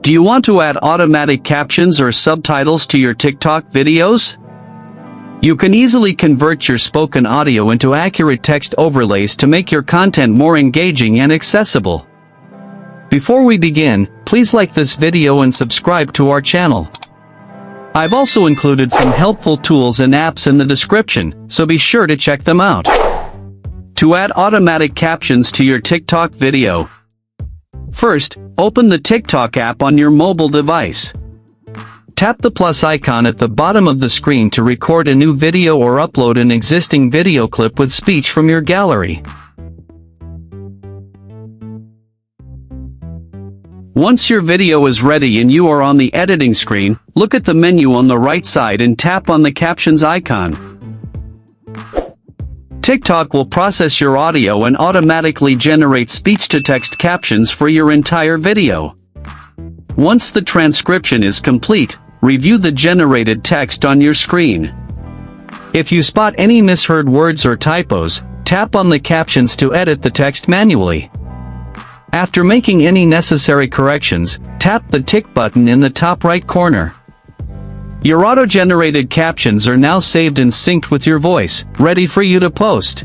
Do you want to add automatic captions or subtitles to your TikTok videos? You can easily convert your spoken audio into accurate text overlays to make your content more engaging and accessible. Before we begin, please like this video and subscribe to our channel. I've also included some helpful tools and apps in the description, so be sure to check them out. To add automatic captions to your TikTok video. First, open the TikTok app on your mobile device. Tap the plus icon at the bottom of the screen to record a new video or upload an existing video clip with speech from your gallery. Once your video is ready and you are on the editing screen, look at the menu on the right side and tap on the Captions icon. TikTok will process your audio and automatically generate speech-to-text captions for your entire video. Once the transcription is complete, review the generated text on your screen. If you spot any misheard words or typos, tap on the captions to edit the text manually. After making any necessary corrections, tap the tick button in the top right corner. Your auto-generated captions are now saved and synced with your voice, ready for you to post.